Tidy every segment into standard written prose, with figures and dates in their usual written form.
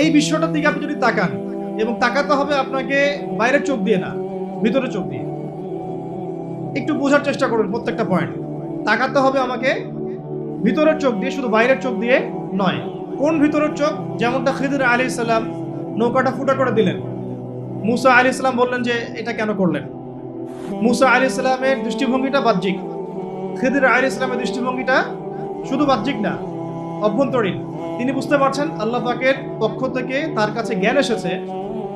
এই বিষয়টার দিকে আপনি যদি তাকান, এবং তাকাতে হবে আপনাকে বাইরের চোখ দিয়ে না, ভিতরের চোখ দিয়ে। একটু বোঝার চেষ্টা করুন প্রত্যেকটা পয়েন্ট। তাকাতে হবে আমাকে ভিতরের চোখ দিয়ে, শুধু বাইরের চোখ দিয়ে নয়। কোন ভিতরের চোখ? যেমনটা খিদির আলাইহিস সালাম নৌকাটা ফুটা করে দিলেন, মুসা আলাইহিস সালাম বললেন যে এটা কেন করলেন। মুসা আলাইহিস সালামের দৃষ্টিভঙ্গিটা বাহ্যিক, খিদির আলাইহিস সালামের দৃষ্টিভঙ্গিটা শুধু বাহ্যিক না, অভ্যন্তরীণ। তিনি বুঝতে পারছেন আল্লাহ পাকের পক্ষ থেকে তার কাছে জ্ঞান এসেছে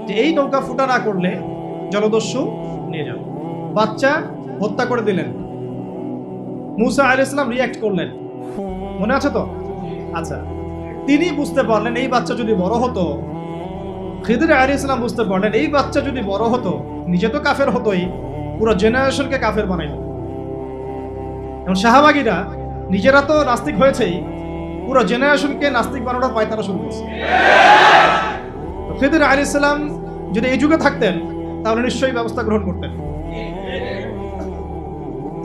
যে এই নৌকা ফুটা না করলে জলদস্যু নিয়ে যাবে। বাচ্চা হত্যা করে দিলেন, মুসা আলাইহিস সালাম রিঅ্যাক্ট করলেন, মনে আছে তো? আচ্ছা, তিনি বুঝতে পারলেন এই বাচ্চা যদি বড় হতো, খিদির আলাইহিস সালাম বুঝতে পারলেন এই বাচ্চা যদি বড় হতো, নিজে তো কাফের হতোই, পুরো জেনারেশনকে কাফের বানাইল। এবং সাহাবাগীরা নিজেরা তো নাস্তিক হয়েছেই, পুরো জেনারেশনকে নাস্তিক বানানোর পায়তারা শুরু করছে। খিদির আলাইহিস সালাম যদি এই যুগে থাকতেন তাহলে নিশ্চয়ই ব্যবস্থা গ্রহণ করতেন।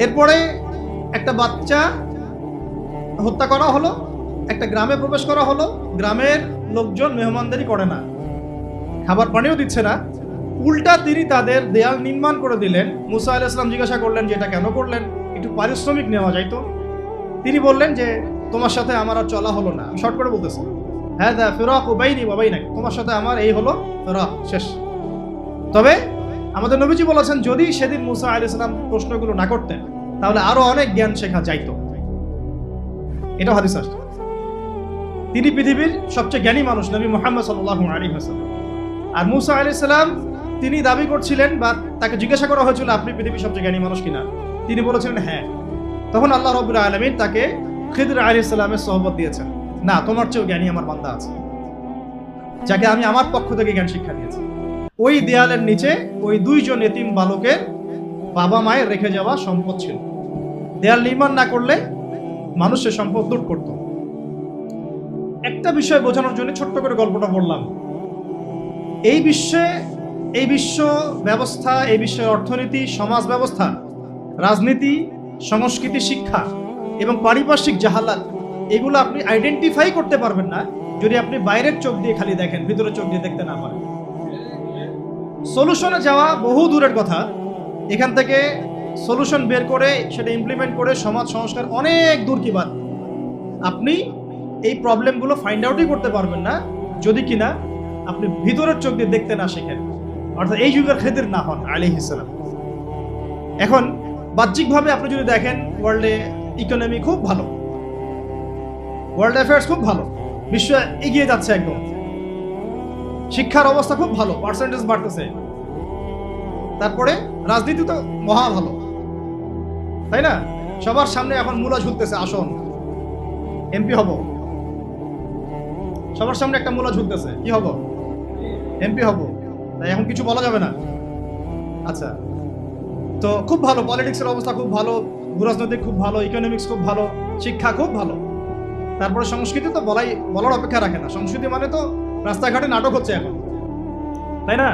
এরপরে একটা বাচ্চা হত্যা করা হলো, একটা গ্রামে প্রবেশ করা হলো, গ্রামের লোকজন মেহমানদারি করে না, খাবার পানিও দিচ্ছে না, উল্টা তিনি তাদের দেয়াল নির্মাণ করে দিলেন। মুসা আলাইহিস সালাম জিজ্ঞাসা করলেন যে এটা কেন করলেন, একটু পারিশ্রমিক নেওয়া যায় তো। তিনি বললেন যে তোমার সাথে আমার আর চলা হলো না, শর্ট করে বলতেছে, হ্যাঁ দা ফিরাকু বাইনি ওয়া বাইনাক, তোমার সাথে আমার এই হলো ফিরাক, শেষ। তবে আমাদের নবীজি বলেছেন যদি সেদিন মুসা আলাইহিস সালাম প্রশ্নগুলো না করতেন তাহলে আরো অনেক জ্ঞান শেখা যাইতো। এটা হাদিস আসছে। তিনি পৃথিবীর সবচেয়ে জ্ঞানী মানুষ, নবী মুহাম্মদ সাল্লাল্লাহু আলাইহি ওয়াসাল্লাম। আর মুসা আলাইহিস সালাম তিনি দাবি করছিলেন, বা তাকে জিজ্ঞাসা করা হয়েছিল আপনি পৃথিবীর সবচেয়ে জ্ঞানী মানুষ কিনা, তিনি বলেছিলেন হ্যাঁ। তখন আল্লাহ রাব্বুল আলামিন তাকে খিদির আলাইহিস সালামের সোহবত দিয়েছেন, না তোমার চেয়েও জ্ঞানী আমার বান্দা আছে, যাকে আমি আমার পক্ষ থেকে জ্ঞান শিক্ষা দিয়েছি। ওই দেয়ালের নিচে ওই দুইজন এতিম বালকের বাবা মায়ের রেখে যাওয়া সম্পদ ছিল। দেয়াল নির্মাণ না করলে মানুষের সম্পদ লুট করত। একটা বিষয় বোঝানোর জন্য ছোট্ট করে গল্পটা বললাম। এই বিশ্ব ব্যবস্থা, এই বিশ্বের অর্থনীতি, সমাজ ব্যবস্থা, রাজনীতি, সংস্কৃতি, শিক্ষা এবং পারিপার্শ্বিক জাহালাত, এগুলো আপনি আইডেন্টিফাই করতে পারবেন না যদি আপনি বাইরের চোখ দিয়ে খালি দেখেন, ভিতরের চোখ দিয়ে দেখতে না পারেন। সলিউশনে যাওয়া বহু দূরের কথা, এখান থেকে সলিউশন বের করে সেটা ইমপ্লিমেন্ট করে সমাজ সংস্কার অনেক দূর কি বাদ। আপনি এই প্রবলেমগুলো ফাইন্ড আউটই করতে পারবেন না যদি কিনা আপনি ভিতরের চোখ দিয়ে দেখতে না শেখেন, অর্থাৎ এই যুগের খিদির না হন আলাইহিস সালাম। এখন বাহ্যিকভাবে আপনি যদি দেখেন, ওয়ার্ল্ডে ইকোনমি খুব ভালো, ওয়ার্ল্ড অ্যাফেয়ার্স খুব ভালো, বিশ্ব এগিয়ে যাচ্ছে একদম, শিক্ষার অবস্থা খুব ভালো, পার্সেন্টেজ বাড়তেছে, তারপরে রাজনীতি তো মহা ভালো, তাই না? সবার সামনে এখন মূলা ঝুলতেছে, আসন এমপি হব, সবার সামনে একটা মূলা ঝুলতেছে, কি হব? এমপি হব। তাই এখন কিছু বলা যাবে না। আচ্ছা, তো খুব ভালো, পলিটিক্সের অবস্থা খুব ভালো, ভূরাজনৈতিক খুব ভালো, ইকোনমিক্স খুব ভালো, শিক্ষা খুব ভালো। তারপরে সংস্কৃতি তো বলার অপেক্ষা রাখে না। সংস্কৃতি মানে তো রাস্তাঘাটে নাটক হচ্ছে এখন, তাই না?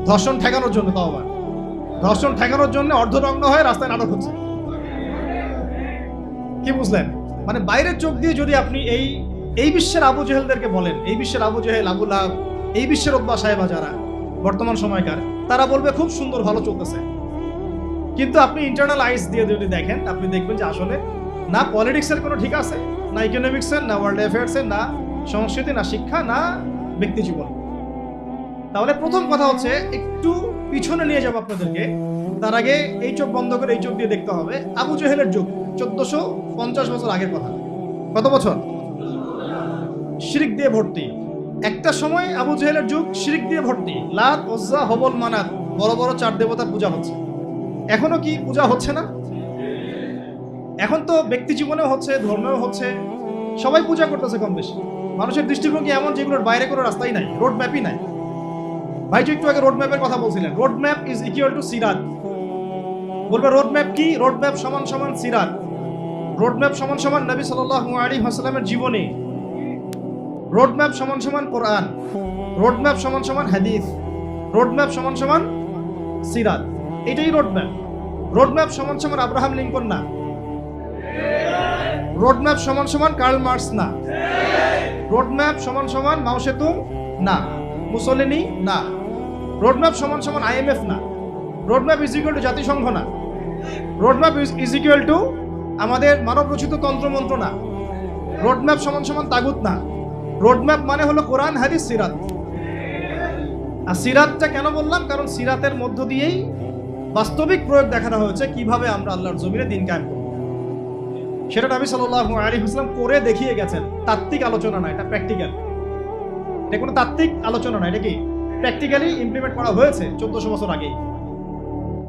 ধর্ষণ ঠেকানোর জন্য, তাও আবার ধর্ষণ ঠেকানোর জন্য অর্ধনগ্ন হয়ে রাস্তায় নাটক হচ্ছে। কি বুঝলেন? মানে বাইরের চোখ দিয়ে যদি আপনি এই বিশ্বের আবু জেহেলদেরকে বলেন, এই বিশ্বের আবু জেহেল, আবু লাহাব, এই বিশ্বের উতবা সাহেবা যারা বর্তমান সময়কার, তারা বলবে খুব সুন্দর, ভালো চলতেছে। কিন্তু আপনি ইন্টারনাল আইস দিয়ে যদি দেখেন, আপনি দেখবেন যে আসলে না পলিটিক্সের কোনো ঠিক আছে, না ইকোনমিক্সের, না ওয়ার্ল্ড অ্যাফেয়ার্সের, না সংস্কৃতি, না শিক্ষা, না ব্যক্তি জীবন। তাহলে প্রথম কথা হচ্ছে একটু পিছনে নিয়ে যাবো আপনাদেরকে। তার আগে এই চোখ বন্ধ করে এই চোখ দিয়ে দেখতে হবে আবু জেহেলের যুগ 1450 বছর আগের কথা। কত বছর? শিরক দিয়ে ভর্তি। একটা সময় আবু জেহেলের যুগ শিরক দিয়ে ভর্তি। লাত, উজ্জা, হবল, মানাত, বড় বড় 4 দেবতার পূজা হচ্ছে। এখনো কি পূজা হচ্ছে না? এখন তো ব্যক্তি জীবনেও হচ্ছে, ধর্মেও হচ্ছে, সবাই পূজা করতেছে কম বেশি। মানুষের দৃষ্টিভঙ্গি এমন যেগুলোর বাইরে কোনো রাস্তাই নাই, রোড ম্যাপই নাই। ভাই একটু আগে রোড ম্যাপের কথা বলছিলেন, road map is equal to সিরাত। বলবে রোড ম্যাপ কি? রোড ম্যাপ সমান সমান সিরাত, রোড ম্যাপ সমান সমান নবী সাল্লাল্লাহু আলাইহি ওয়াসাল্লামের জীবনী, রোড ম্যাপ সমান সমান কোরআন, রোড ম্যাপ সমান সমান হাদিস, রোড ম্যাপ সমান সমান সিরাত। এটাই রোড ম্যাপ। রোড ম্যাপ সমান সমান আব্রাহাম লিঙ্কন না, রোড ম্যাপ সমান সমান কার্ল মার্কস না, রোড ম্যাপ সমান সমান মাও সেতুং না, মুসলিনি না, রোড ম্যাপ সমান সমান IMF না, road map is equal two জাতিসংঘ না, road map is equal two আমাদের মানব রচিত তন্ত্রমন্ত্র না, রোড ম্যাপ সমান সমান তাগুত না। রোড ম্যাপ মানে হলো কোরআন, হাদিস, সিরাত। আর সিরাতটা কেন বললাম? কারণ সিরাতের মধ্য দিয়েই বাস্তবিক প্রয়োগ দেখানো হয়েছে কিভাবে আমরা আল্লাহর জমিনে দিন কায়েম করব। সেটা নবী সাল্লাল্লাহু আলাইহি ওয়াসাল্লাম করে দেখিয়ে গেছেন। তাত্ত্বিক আলোচনা না, এটা প্র্যাকটিক্যাল। এটা কোনো তাত্ত্বিক আলোচনা না, এটা কি প্র্যাকটিক্যালি ইমপ্লিমেন্ট করা হয়েছে 1400 বছর আগেই।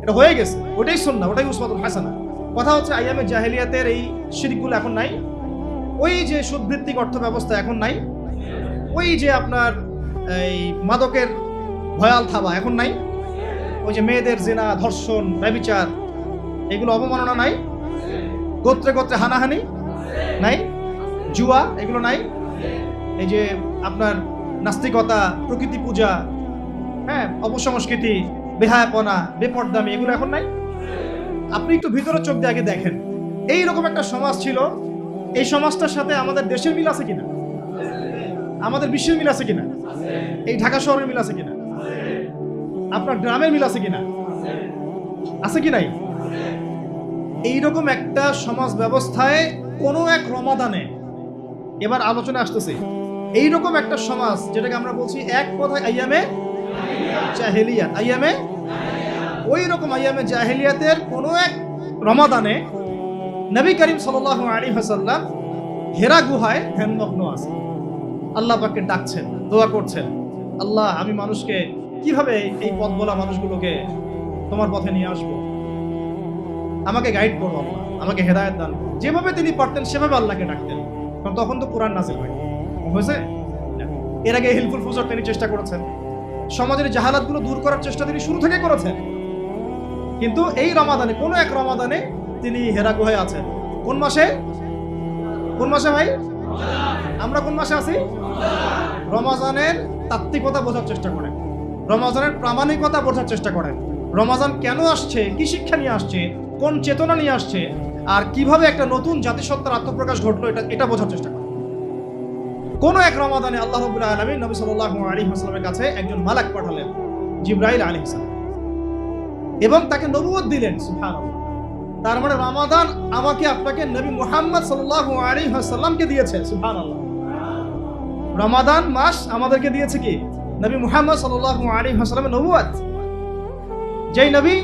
এটা হয়ে গেছে, ওটাই সুন্নাহ, ওটাই উসওয়াতুল হাসানা। কথা হচ্ছে আইয়ামে জাহেলিয়াতের এই শিরকগুলো এখন নাই, ওই যে সুদভিত্তিক অর্থ ব্যবস্থা এখন নাই, ওই যে আপনার এই মাদকের ভয়াল থাবা এখন নাই, ওই যে মেয়েদের জিনা, ধর্ষণ, ব্যভিচার, এগুলো অবমাননা নাই, গোত্রে গোত্রে হানাহানি নাই, জুয়া এগুলো নাই, এই যে আপনার নাস্তিকতা, প্রকৃতি পূজা, হ্যাঁ, অপসংস্কৃতি, বেহায়াপনা, বেপরদামি, এগুলো এখন নাই। আপনি একটু ভিতরে চোখ দিয়ে আগে দেখেন, এইরকম একটা সমাজ ছিল। এই সমাজটার সাথে আমাদের দেশের মিল আছে কিনা? আমাদের বিশ্বের মিল আছে কিনা? এই ঢাকা শহরের মিল আছে কিনা? আপনার গ্রামের মিল আছে কিনা? আছে কি নাই? এইরকম একটা সমাজ ব্যবস্থায় কোনো এক রমাদানে, এবার আলোচনা আসতেছে, এইরকম একটা সমাজ যেটাকে আমরা বলছি এক কথায় আইয়ামে জাহেলিয়াত, আইয়ামে ওই রকম আইয়ামে জাহেলিয়াতের কোনো এক রমাদানে নবী করিম সাল্লাল্লাহু আলাইহি ওয়াসাল্লাম হেরা গুহায় ধ্যানমগ্ন আছে, আল্লাহ পাককে ডাকছেন, দোয়া করছেন, আল্লাহ আমি মানুষকে কিভাবে, এই পথ বলা মানুষগুলোকে তোমার পথে নিয়ে আসবো, আমাকে গাইড করো আল্লাহ, আমাকে হেদায়েত দান করো। যেভাবে তিনি পারতেন সেভাবে আল্লাহকে ডাকতেন, কারণ তখন তো কোরআন নাযিল হয়েছে। এর আগে হিলফুল ফুজর তিনি চেষ্টা করেছেন, সমাজের জাহালাতগুলো দূর করার চেষ্টা তিনি শুরু থেকে করেছেন। কিন্তু এই রমাদানে, কোনো এক রমাদানে তিনি হেরা গুহায় আছেন। কোন মাসে? কোন মাসে ভাই? আমরা কোন মাসে আছি? রমাদানের তাত্ত্বিকতা বোঝার চেষ্টা করেন, রমাদানের প্রামাণিকতা বোঝার চেষ্টা করেন, রমাদান কেন আসছে, কি শিক্ষা নিয়ে আসছে, কোন চেতনা নিয়ে আসছে, আর কিভাবে একটা নতুন জাতিসত্তার আত্মপ্রকাশ ঘটলো, এটা বোঝার চেষ্টা করেন। কোন এক রমাদানে আল্লাহ রাব্বুল আলামিন নবী সাল্লাল্লাহু আলাইহি ওয়াসাল্লামের কাছে একজন মালাক পাঠালেন, জিবরাইল আলাইহিস সালাম, এবং তাকে নবুয়ত দিলেন। সুবহানাল্লাহ। তার মানে রমাদান আমাকে আপনাকে নবী মুহাম্মদ সাল্লাল্লাহু আলাইহি ওয়াসাল্লামকে দিয়েছে। সুবহানাল্লাহ। রমাদান মাস আমাদেরকে দিয়েছে কি? নবী মুহাম্মদ সাল্লাল্লাহু আলাইহি ওয়াসাল্লামের নবুয়ত। যেই নবী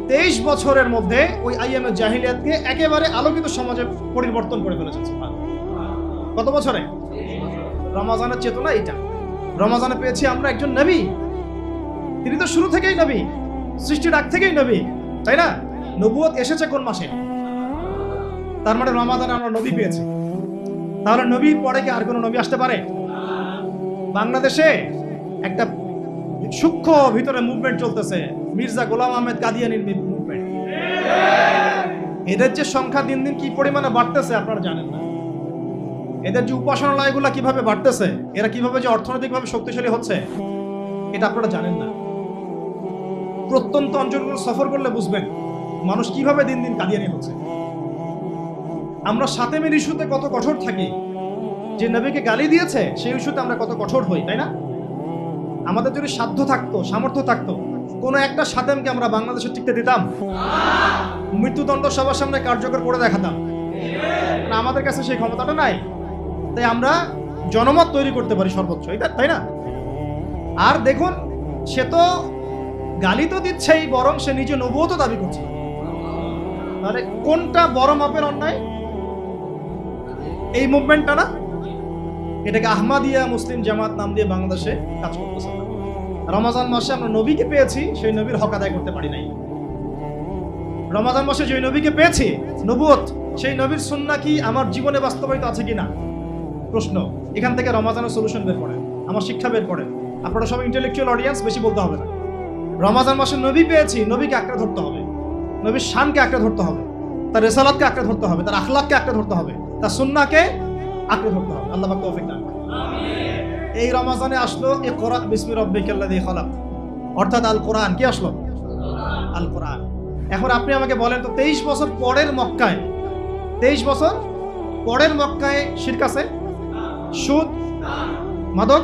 23 বছরের মধ্যে ওই আইয়ামে জাহিলিয়াতকে একেবারে আলোকিত সমাজে পরিবর্তন করে ফেলেছেন। সুবহানাল্লাহ। কত বছরে? রমাদানের চেতনা এটা। রমাদানে পেয়েছি আমরা একজন নবী, তিনি তো শুরু থেকেই নবী, সৃষ্টির আগ থেকেই নবী, তাই না? নবুয়ত এসেছে কোন মাসে? তার মানে রমাদানে আমরা নবী পেয়েছি। তাহলে নবীর পরে কি আর কোনো নবী আসতে পারে? বাংলাদেশে একটা সূক্ষ্ম ভিতরে মুভমেন্ট চলতেছে, মির্জা গোলাম আহমেদ কাদিয়ানির মুভমেন্ট। এদের যে সংখ্যা দিন দিন কি পরিমাণে বাড়তেছে আপনারা জানেন না। এদের যে উপাসনালয়গুলো কিভাবে বাড়তেছে, এরা কিভাবে যে অর্থনৈতিকভাবে শক্তিশালী হচ্ছে, এটা আপনারা জানেন না। প্রত্যন্ত অঞ্চলগুলো সফর করলে বুঝবেন মানুষ কিভাবে দিন দিন কাদিয়ানি হচ্ছে। আমরা সাতেমের ইস্যুতে কত কঠোর থাকি, যে নবীকে গালি দিয়েছে সেই ইস্যুতে আমরা কত কঠোর হই, তাই না? আমাদের যদি সাধ্য থাকতো, সামর্থ্য থাকতো, কোনো একটা সাতেমকে আমরা বাংলাদেশে টিকতে দিতাম? মৃত্যুদণ্ড সবার সামনে কার্যকর করে দেখাতাম? না, আমাদের কাছে সেই ক্ষমতাটা নাই। তাই আমরা জনমত তৈরি করতে পারি সর্বোচ্চ, তাই না? আর দেখুন, সে তো গালি তো দিচ্ছেই, বরং সে নিজে নবুয়তও দাবি করছে। তাহলে কোনটা বড় মাপের অন্যায়? এই মুভমেন্টটা না? এটাকে আহমাদিয়া মুসলিম জামাত নাম দিয়ে বাংলাদেশে কাজ করতেছে। রমাজান মাসে আমরা নবীকে পেয়েছি, সেই নবীর হক আদায় করতে পারি নাই। রমাজান মাসে যে নবীকে পেয়েছি, নবুয়ত, সেই নবীর সুন্নাহ কি আমার জীবনে বাস্তবায়িত আছে কিনা? প্রশ্ন। এখান থেকে রমাজানের সলিউশন বের করেন, আমার শিক্ষা বের করেন। আপনারা সব ইন্টেলেকচুয়াল অডিয়েন্স, বেশি বলতে হবে না। রমাজান মাসে নবী পেয়েছি, নবীকে আঁকড়ে ধরতে হবে, নবীর শানকে আঁকড়ে ধরতে হবে, তার রিসালাতকে আঁকড়ে ধরতে হবে, তার আখলাককে আঁকড়ে ধরতে হবে, তার সুন্নাহকে আঁকড়ে ধরতে হবে। আল্লাহ পাক তৌফিক দান করুন। এই রমাজানে আসলো ইকরা বিসমি রাব্বিকাল্লাযী খালাক, অর্থাৎ আল কোরআন। কি আসলো? আল কোরআন। এখন আপনি আমাকে বলেন তো, 23 বছর পরের মক্কায়, 23 বছর পরের মক্কায় শিরক আছে, সুদ, মাদক,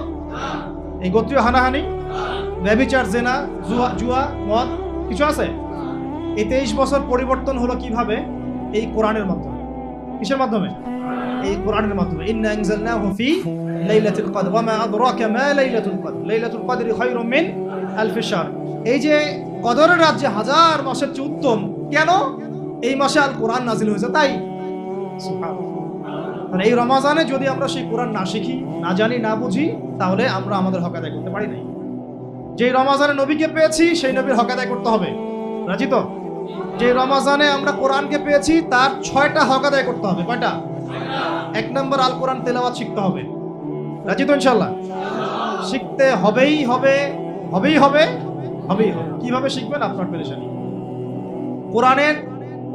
এই গোত্রীয় হানাহানি, ব্যভিচার, জেনা, জুয়া, মদ, কিছু আছে? এই 23 বছর পরিবর্তন হলো কিভাবে? এই কোরআনের মাধ্যমে। কিসের মাধ্যমে? এই কোরআনের মাধ্যমে। ইন্না আনজালনাহু ফি লাইলাতুল কদর ওয়া মা আদরাকা মা লাইলাতুল কদর লাইলাতুল কদরি খায়রুম মিন আলফি শাহর। এই যে কদরের রাত যে 1000 মাসের চেয়ে উত্তম, কেন? এই মাসে আল কোরআন নাজিল হয়েছে তাই। সুবহানাল্লাহ। এই রমাজানে যদি আমরা সেই কোরআন না শিখি, না জানি, না বুঝি, তাহলে আমরা আমাদের হক আদায় করতে পারি নাই। যে রমাজানে নবীকে পেয়েছি সেই নবীর হক আদায় করতে হবে, রাজি তো? যে রমাজানে আমরা কোরআনকে পেয়েছি তার 6টা হক আদায় করতে হবে। কয়টা? 1 নম্বর, আল কোরআন তেলাওয়াত শিখতে হবে, রাজি তো? ইনশাআল্লাহ শিখতে হবেই হবে, হবেই হবে, হবেই হবে। কিভাবে শিখবেন? আপনার পেরেশানি। কোরআনের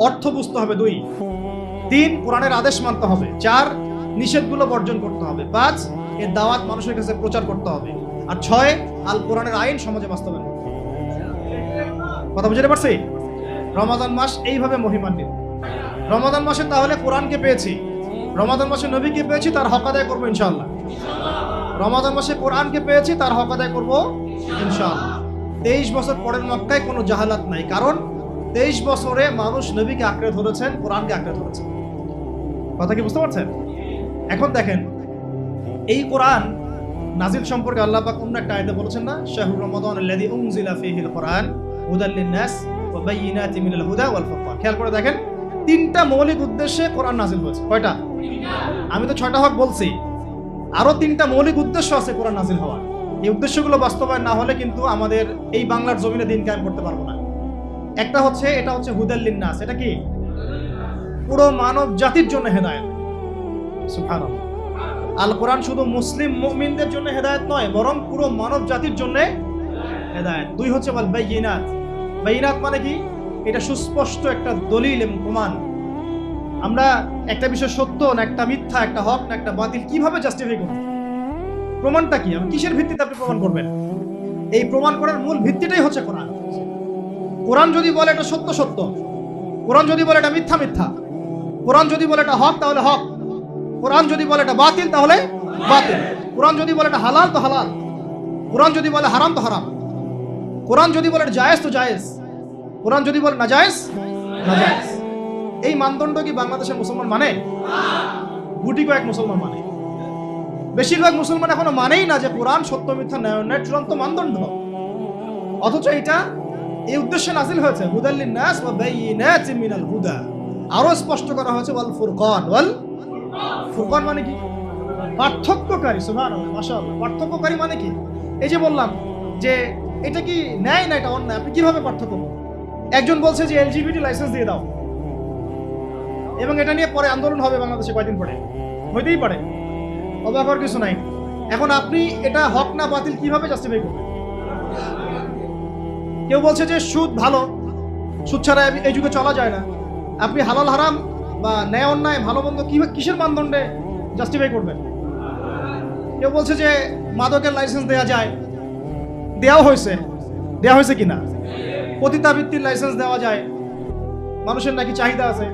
অর্থ বুঝতে হবে। 2, 3 কোরআনের আদেশ মানতে হবে। 4 নিষেধগুলো বর্জন করতে হবে। 5 এর দাওয়াত মানুষের কাছে প্রচার করতে হবে। আর 6 আল কোরআনের আইন সমাজে বাস্তবায়ন। কথা বুঝতে পারছি? রমাদান মাস এইভাবে মহিমান্বিত। রমাদান মাসে তাহলে কোরআনকে পেয়েছি, রমাদান মাসে নবীকে পেয়েছি, তার হক আদায় করবো ইনশাআল্লাহ। রমাদান মাসে কোরআনকে পেয়েছি, তার হক আদায় করবো ইনশাআল্লাহ। 23 বছর পরের মক্কায় কোনো জাহালাত নাই, কারণ 23 বছরে মানুষ নবীকে আঁকড়ে ধরেছেন, কোরআনকে আঁকড়ে ধরেছেন। কথা কি বুঝতে পারছেন? এখন দেখেন, এই কোরআন নাজিল সম্পর্কে আল্লাহ পাক অন্য একটা আয়াতে বলেছেন না, শাহরুর রমাদান আল্লাযী উনজিলা ফীহিল কোরআন হুদাল লিন-নাস ওয়া বায়িনাতিন মিনাল হুদা ওয়াল ফুরকান। খেয়াল করে দেখেন, 3টা মৌলিক উদ্দেশ্যে কোরআন নাজিল হয়েছে। কয়টা? আমি তো 6টা হক বলছি, আরো 3টা মৌলিক উদ্দেশ্য আছে কোরআন নাজিল হওয়ার। এই উদ্দেশ্যগুলো বাস্তবায়ন না হলে কিন্তু আমাদের এই বাংলার জমিনে দিন কায়েম করতে পারবো না। একটা হচ্ছে, এটা হচ্ছে হুদাল লিন-নাস। এটা কি? পুরো মানব জাতির জন্য হেদায়েত। সুবহানাল্লাহ। আল কোরআন শুধু মুসলিম মুমিনদের জন্য হেদায়েত নয়, বরং পুরো মানব জাতির জন্য হেদায়েত। 2 হচ্ছে ওয়াল বাইয়িনাত। বাইয়িনাত মানে কি? এটা সুস্পষ্ট একটা দলিল এবং প্রমাণ। আমরা একটা বিষয় সত্য না একটা মিথ্যা, একটা হক না একটা বাতিল কিভাবে জাস্টিফাই করব? প্রমাণটা কি? কিসের ভিত্তিতে আপনি প্রমাণ করবেন? এই প্রমাণ করার মূল ভিত্তিটাই হচ্ছে কোরআন। কোরআন যদি বলে এটা সত্য সত্য, কোরআন যদি বলে এটা মিথ্যা মিথ্যা, কোরআন যদি বলে এটা হক তাহলে হক, কোরআন যদি বলে এটা বাতিল তাহলে বাতিল, কোরআন যদি বলে এটা হালাল তো হালাল, কোরআন যদি বলে হারাম তো হারাম, কোরআন যদি বলে এটা জায়েজ তো জায়েজ, কোরআন যদি বলে নাজায়েজ নাজায়েজ। এই মানদণ্ড কি বাংলাদেশের মুসলমান মানে? গুটি কয়েক মুসলমান মানে। বেশিরভাগ মুসলমান এখনো মানেই না যে কোরআন সত্য মিথ্যা ন্যায়ের চূড়ান্ত মানদণ্ড। অথচ এটা এই উদ্দেশ্যে নাজিল হয়েছে, হুদাল লিন-নাস ওয়া বায়িনাতিন মিনাল হুদা। আরো স্পষ্ট করা হয়েছে ওয়াল ফুরকান। ওয়াল ফুরকান মানে কি? পার্থক্যকারী। সুবহানাল্লাহ, মাশাআল্লাহ। পার্থক্যকারী মানে কি? এই যে বললাম যে এটা কি ন্যায় না এটা অন্যায়, আপনি কিভাবে পার্থক্য করবেন? একজন বলছে যে এলজিবিটি লাইসেন্স দিয়ে দাও, এবং এটা নিয়ে পরে আন্দোলন হবে বাংলাদেশে কয়েকদিন পরে, হইতেই পারে, অবাক হওয়ার কিছু নাই। এখন আপনি এটা হক না বাতিল কিভাবে জাস্টিফাই করবেন? কেউ বলছে যে সুদ ভালো, সুদ ছাড়া এই যুগে চলা যায় না। আপনি হালাল হারাম বা ন্যায় অন্যায় ভালো মন্দ কিসের মানদণ্ডে জাস্টিফাই করবেন? কেউ বলছে যে মাদকের লাইসেন্স দেওয়া যায়, দেওয়া হয়েছে কিনা? পতিতাবৃত্তির লাইসেন্স দেওয়া যায়, মানুষের নাকি চাহিদা আছে।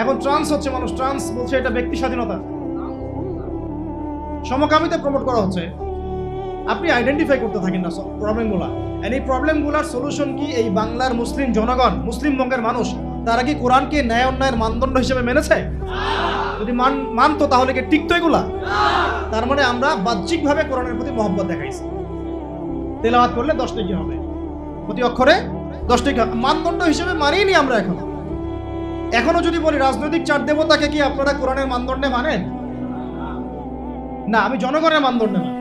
এখন ট্রান্স হচ্ছে, মানুষ ট্রান্স বলছে এটা ব্যক্তি স্বাধীনতা, সমকামিতা প্রমোট করা হচ্ছে। আপনি আইডেন্টিফাই করতে থাকেন না প্রবলেমগুলা। এই প্রবলেমগুলার সলিউশন কি? এই বাংলার মুসলিম জনগণ, মুসলিম বঙ্গের মানুষ, তারা কি কোরআনকে ন্যায় অন্যায়ের মানদণ্ড হিসেবে মেনেছে? যদি মানতো তাহলে কি টিকতো এগুলা? তার মানে আমরা বাহ্যিকভাবে কোরআনের প্রতি মহব্বত দেখাইছি। তেলাওয়াত করলে 10 নেকি হবে, প্রতি অক্ষরে 10 নেকি। মানদণ্ড হিসেবে মানিনি আমরা এখনো যদি বলি রাজনৈতিক চার দেবতাকে কি আপনারা কোরআনের মানদণ্ডে মানেন? না, আমি জনগণের মানদণ্ডে মানি।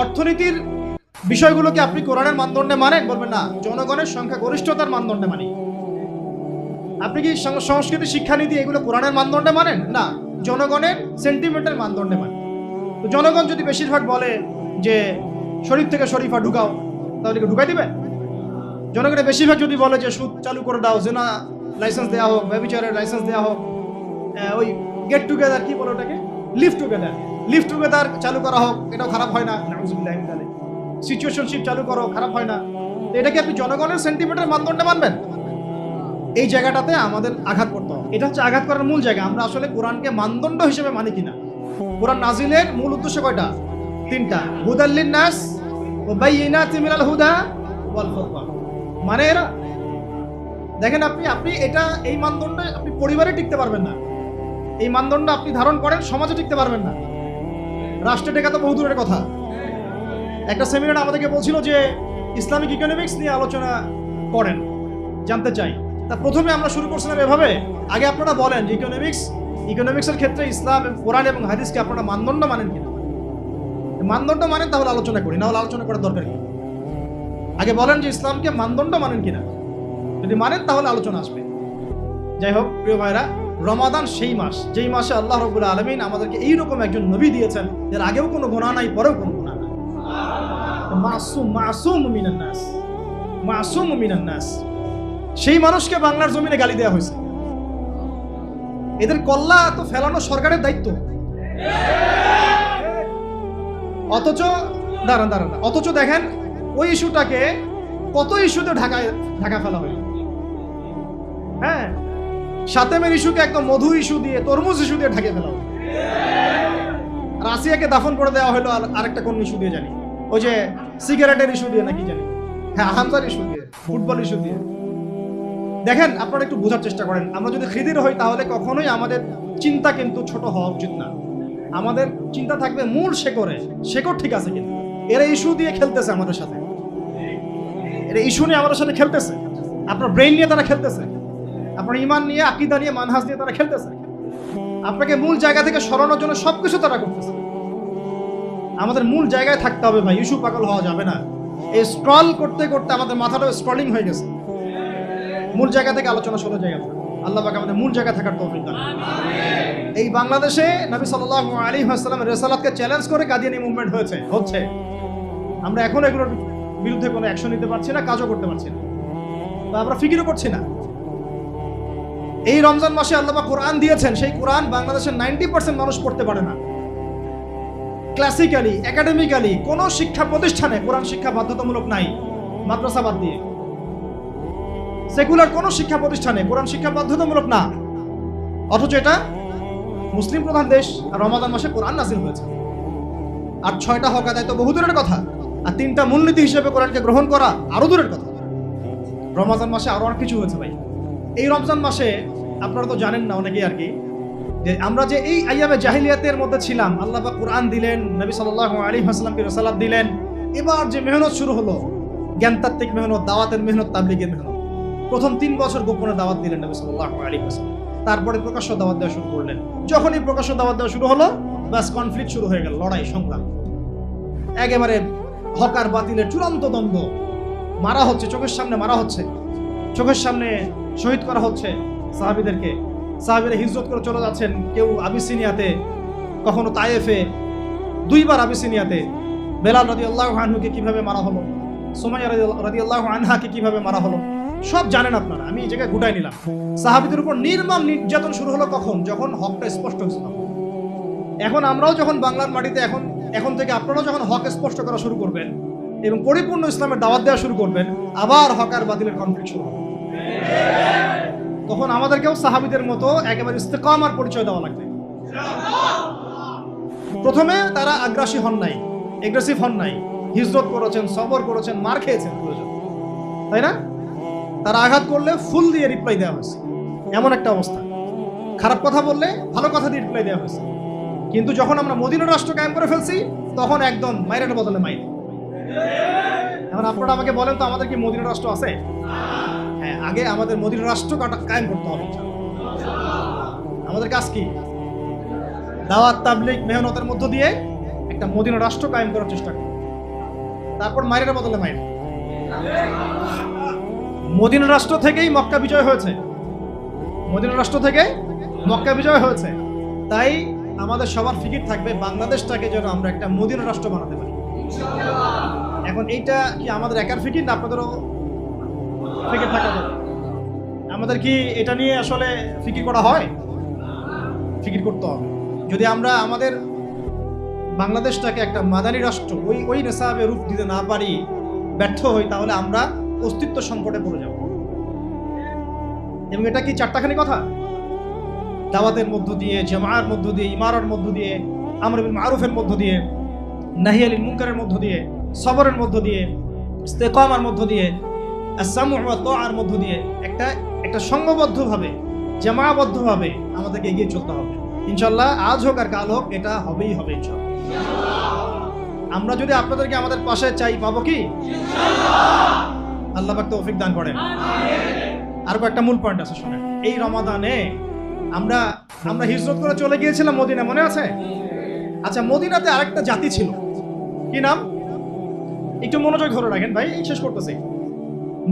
অর্থনীতির বিষয়গুলোকে আপনি কোরআনের মানদণ্ডে মানেন? বলবেন না, জনগণের সংখ্যা গরিষ্ঠতার মানদণ্ডে মানি। আপনি কি সংস্কৃতি শিক্ষানীতি এগুলো কোরআনের মানদণ্ডে মানেন? না, জনগণের সেন্টিমেন্টের মানদণ্ডে মানি। তো জনগণ যদি বেশিরভাগ বলে যে শরীফ থেকে শরীফা ঢুকাও, তাহলে কি ঢুকাই দিবেন? জনগণের বেশিরভাগ যদি বলে যে সুদ চালু করে দাও, জেনা লাইসেন্স দেওয়া হোক, ব্যভিচারের লাইসেন্স দেওয়া হোক, ওই গেট টুগেদার কি বলে ওটাকে, লিভ টুগেদার চালু করা হোক, এটাও খারাপ হয় না। সিচুয়েশনশিপ চালু করো, খারাপ হয় না। তো এটাকে আপনি জনগণের সেন্টিমেন্টের মানদণ্ডে মানবেন? এই জায়গাটাতে আমাদের আঘাত করতে হবে। এটা হচ্ছে আঘাত করার মূল জায়গা। আমরা আসলে কোরআনকে মানদণ্ড হিসেবে মানি কিনা, কোরআন নাজিলের মূল উদ্দেশ্য কয়টা? তিনটা। হুদাল্লিন নাস ওয়া বাইয়িনাতিন মিনাল হুদা ওয়াল ফুরকান। মানে এরা দেখেন, আপনি এটা এই মানদণ্ড আপনি পরিবারে টিকতে পারবেন না, এই মানদণ্ড আপনি ধারণ করেন সমাজে টিকতে পারবেন না, রাষ্ট্রে টেকা তো বহু দূরের কথা। একটা সেমিনার আমাদেরকে বলছিল যে ইসলামিক ইকোনমিক্স নিয়ে আলোচনা করেন, জানতে চাই। তা প্রথমে আমরা শুরু করছিলাম এভাবে, আগে আপনারা বলেন যে ইকোনমিক্সের ক্ষেত্রে ইসলাম কোরআন এবং হাদিসকে আপনারা মানদণ্ড মানেন কিনা। মানদণ্ড মানেন তাহলে আলোচনা করি, না হলে আলোচনা করার দরকার কি? আগে বলেন যে ইসলামকে মানদণ্ড মানেন কিনা, যদি মানেন তাহলে আলোচনা আসবে। যাই হোক প্রিয় ভাইরা, রমাদান সেই মাস যেই মাসে আল্লাহ রাব্বুল আলামিন আমাদেরকে এইরকম একজন নবী দিয়েছেন যার আগেও কোনো গুনাহ নাই, পরেও কোনো গুনাহ নাই, মাসুম মিনান নাস, মাসুম মিনান নাস। সেই মানুষকে বাংলার জমিনে গালি দেওয়া হয়েছে। এদের কল্লা তো ফেলানো সরকারের দায়িত্ব, অথচ অথচ দেখেন ওই ইস্যুটাকে কত ইস্যুতে ঢাকা ফেলা হলো। হ্যাঁ, সাতেমের ইস্যুকে একদম মধু ইস্যু দিয়ে, তরমুজ ইস্যু দিয়ে ঢাকে ফেলা হলো। রাশিয়াকে দাফন করে দেওয়া হলো আরেকটা কোন ইস্যু দিয়ে জানি, ওই যে সিগারেটের ইস্যু দিয়ে নাকি জানি, হ্যাঁ হামজার ইস্যু দিয়ে, ফুটবল ইস্যু দিয়ে। দেখেন আপনারা একটু বোঝার চেষ্টা করেন, আমরা যদি খিদির হই তাহলে কখনোই আমাদের চিন্তা কিন্তু ছোট হওয়া উচিত না। আমাদের চিন্তা থাকবে মূল শেকড় ঠিক আছে কিন্তু। এরা ইস্যু দিয়ে খেলতেছে আমাদের সাথে, এরা ইস্যু নিয়ে আমাদের সাথে খেলতেছে, আপনার ব্রেইন নিয়ে তারা খেলতেছে, আপনার ইমান নিয়ে, আকীদা নিয়ে, মানহাজ নিয়ে তারা খেলতেছে। আপনাকে মূল জায়গা থেকে সরানোর জন্য সবকিছু তারা করতেছে। আমাদের মূল জায়গায় থাকতে হবে ভাই, ইস্যু পাগল হওয়া যাবে না। এই স্ক্রল করতে করতে আমাদের মাথাটা স্ক্রলিং হয়ে গেছে, মূল জায়গা থেকে আলোচনা সরে জায়গা। আল্লাহ পাক আমাদের মূল জায়গায় থাকার তৌফিক দান। এই বাংলাদেশে নবী সাল্লাল্লাহু আলাইহি ওয়াসাল্লামের রিসালাতকে চ্যালেঞ্জ করে কাদিয়ানী মুভমেন্ট হচ্ছে। আমরা এখন এগুলোর বিরুদ্ধে কোনো অ্যাকশন নিতে পারছি না, কাজও করতে পারছি না, বা আমরা ফিকিরও করছি না। এই রমজান মাসে আল্লাহ পাক কোরআন দিয়েছেন, সেই কোরআন বাংলাদেশের 90% মানুষ পড়তে পারে না। ক্লাসিক্যালি, একাডেমিক্যালি কোনো শিক্ষা প্রতিষ্ঠানে কোরআন শিক্ষা বাধ্যতামূলক নাই, মাদ্রাসা বাদ দিয়ে। সেকুলার কোনো শিক্ষা প্রতিষ্ঠানে কোরআন শিক্ষা বাধ্যতামূলক না, অথচ এটা মুসলিম প্রধান দেশ, আর রমাদান মাসে কোরআন নাযিল হয়েছে। আর 6টা হক আদায় তো বহু দূরের কথা, আর 3টা মূলনীতি হিসেবে কোরআনকে গ্রহণ করা আরো দূরের কথা। রমাদান মাসে আরো অনেক কিছু হয়েছে ভাই। এই রমজান মাসে আপনারা তো জানেন না অনেকেই আর কি, যে আমরা যে এই আইয়ামে জাহিলিয়াতের মধ্যে ছিলাম, আল্লাহ পাক কোরআন দিলেন, নবী সাল্লাল্লাহু আলাইহি ওয়াসাল্লামকে রিসালাত দিলেন। এবার যে মেহনত শুরু হলো, জ্ঞানতাত্ত্বিক মেহনত, দাওয়াতের মেহনত, তাবলীগের মেহনত। প্রথম 3 বছর গোপনে দাওয়াত দিলেন নবী সাল্লাল্লাহু আলাইহি ওয়াসাল্লাম, তারপরে প্রকাশ্য দাওয়াত দেওয়া শুরু করলেন। যখনই প্রকাশ্য দাওয়াত দেওয়া শুরু হলো, বাস কনফ্লিক্ট শুরু হয়ে গেল, লড়াই সংগ্রাম। একেবারে হক আর বাতিলের চূড়ান্ত দ্বন্দ্ব, মারা হচ্ছে, চোখের সামনে মারা হচ্ছে, চোখের সামনে শহীদ করা হচ্ছে সাহাবীদেরকে। সাহাবীরা হিজরত করে চলে যাচ্ছেন, কেউ আবিসিনিয়াতে, কখনো তায়েফে, 2 বার আবিসিনিয়াতে। বেলাল রাদিয়াল্লাহু আনহুকে কিভাবে মারা হলো, সুমাইয়া রাদিয়াল্লাহু আনহাকে কিভাবে মারা হলো, সব জানেন আপনারা। আমি এই জায়গায় গুটাই নিলাম। সাহাবীদের উপর নির্মম নির্যাতন শুরু হলো কখন? যখন হকটা স্পষ্ট হয়েছিল। এখন আমরাও যখন বাংলার মাটিতে, এখন থেকে আপনারাও যখন হক স্পষ্ট করা শুরু করবেন এবং পরিপূর্ণ ইসলামের দাওয়াত দেওয়া শুরু করবেন, আবার হক আর বাতিলের কনফ্লিক্ট শুরু হবে। তখন আমাদেরকেও সাহাবীদের মতো একেবারে ইস্তেকামার পরিচয় দেওয়া লাগবে। প্রথমে তারা আগ্রাসী হন নাই, এগ্রেসিভ হন নাই, হিজরত করেছেন, সবর করেছেন, মার খেয়েছেন প্রয়োজন, তাই না? তারা আঘাত করলে ফুল দিয়ে রিপ্লাই দেওয়া হয়েছে, এমন একটা অবস্থা। খারাপ কথা বললে ভালো কথা দিয়ে রিপ্লাই দেওয়া হয়েছে। কিন্তু যখন আমরা মদিনার রাষ্ট্র কায়েম করে ফেলছি, তখন একদম মাইরের বদলে মাইর। এখন আপনারা আমাকে বলেন তো, আমাদের কি মদিনার রাষ্ট্র আছে? হ্যাঁ, আগে আমাদের মদিনার রাষ্ট্র কায়েম করতে হবে। আমাদের কাজ কি? দাওয়াত, তাবলীগ, মেহনতের মধ্য দিয়ে একটা মদিনার রাষ্ট্র কায়েম করার চেষ্টা করি। তারপর মাইরের বদলে মাইর। মদিনা রাষ্ট্র থেকেই মক্কা বিজয় হয়েছে, মদিনা রাষ্ট্র থেকে মক্কা বিজয় হয়েছে। তাই আমাদের সবার ফিকির থাকবে বাংলাদেশটাকে যেন আমরা একটা মদিনা রাষ্ট্র বানাতে পারি। এখন এইটা কি আমাদের একার ফিকির, না আপনাদেরও ফিকির থাকা যাবে? আমাদের কি এটা নিয়ে আসলে ফিকির করা হয়? ফিকির করতে হবে। যদি আমরা আমাদের বাংলাদেশটাকে একটা মাদানী রাষ্ট্র ওই নেশাবে রূপ দিতে না পারি, ব্যর্থ হই, তাহলে আমরা অস্তিত্ব সংকটে পড়ে যাব। এবং এটা কি চারটাখানি কথা? দাওয়াতের মধ্য দিয়ে, জামাআর মধ্য দিয়ে, ইমারার মধ্য দিয়ে, আমর বিল মারুফের মধ্য দিয়ে, নাহি আনিল মুনকারের মধ্য দিয়ে, সবরের মধ্য দিয়ে, ইস্তেকামার মধ্য দিয়ে, আস-সামউ ওয়া তাআর মধ্য দিয়ে একটা সংঘবদ্ধভাবে, জামাবদ্ধভাবে আমাদেরকে এগিয়ে চলতে হবে ইনশাআল্লাহ। আজ হোক আর কাল হোক, এটা হবেই হবে ইনশাআল্লাহ। আমরা যদি আপনাদেরকে আমাদের পাশে চাই, পাবো কি ইনশাআল্লাহ? আল্লাহ পাক তৌফিক দান করেন। আর একটা মূল পয়েন্ট আছে, শুনেন। এই রমাদানে আমরা হিজরত করে চলে গিয়েছিলাম মদিনা, মনে আছে? আচ্ছা, মদিনাতে আরেকটা জাতি ছিল, কি নাম? একটু মনোযোগ ধরে রাখেন ভাই, শেষ করতেছি।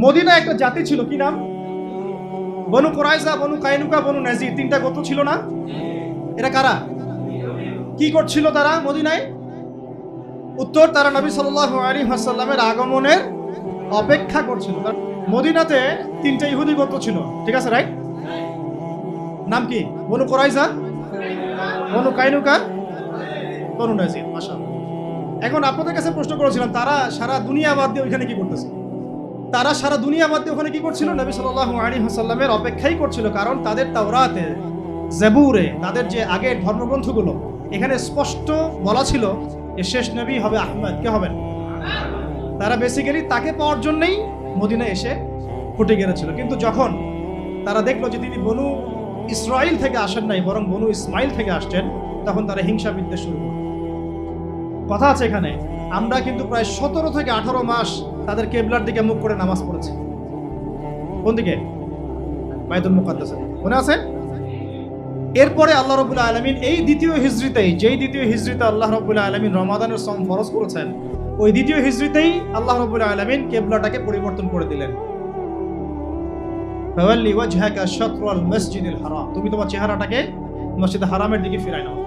মদিনা একটা জাতি ছিল, কি নাম? বনু কুরাইজা, বনু কাইনুকা, বনু নাজির, তিনটা গোত্র ছিল না? এরা কারা? কি করছিল তারা মদিনায়? উত্তর, তারা নবী সাল্লাল্লাহু আলাইহি ওয়াসাল্লামের আগমনের অপেক্ষা করছিল। মদিনাতে তিনটা ইহুদি গোত্র ছিল, ঠিক আছে, রাইট? নাম কি? বনু কুরাইজা, বনু কাইনুকা, বনু নাজির। মাশাআল্লাহ। এখন আপনাদের কাছে প্রশ্ন করেছিলাম, তারা সারা দুনিয়া বাদ দিয়ে ওইখানে কি করতেছে? তারা সারা দুনিয়া বাদ দিয়ে ওখানে কি করছিল? নবী সাল্লাল্লাহু আলাইহি ওয়াসাল্লামের অপেক্ষাই করছিল। কারণ তাদের তাওরাতে, জাবুরে, তাদের যে আগের ধর্মগ্রন্থগুলো, এখানে স্পষ্ট বলা ছিল যে শেষ নবী হবে আহমদ। কে হবেন? তারা বেসিক্যালি তাকে পাওয়ার জন্যই মদিনায় এসে ফুটে গিয়েছিল। কিন্তু যখন তারা দেখলো যে তিনি বনু ইসরাইল থেকে আসেন নাই, বরং বনু ইসমাইল থেকে আসছেন, তখন তারা হিংসা বিদ্বেষ শুরু করল। কথা আছে এখানে, আমরা কিন্তু প্রায় 17 থেকে 18 মাস তাদের কেবলার দিকে মুখ করে নামাজ পড়েছি। কোন দিকে? বাইতুল মুকাদ্দাসে, মনে আছে? এরপরে আল্লাহ রাব্বুল আলামিন এই দ্বিতীয় হিজরিতে আল্লাহ রাব্বুল আলামিন রমাদানের সম ফরজ করেছেন, ওই দ্বিতীয় হিজরিতেই আল্লাহ রাব্বুল আলামিন কেবলাটাকে পরিবর্তন করে দিলেন। ফাওয়াল্লি ওয়াজহাকা শাতরাল মসজিদিল হারাম, তুমি তোমার চেহারাটাকে মসজিদে হারামের দিকে ফিরায় নাও।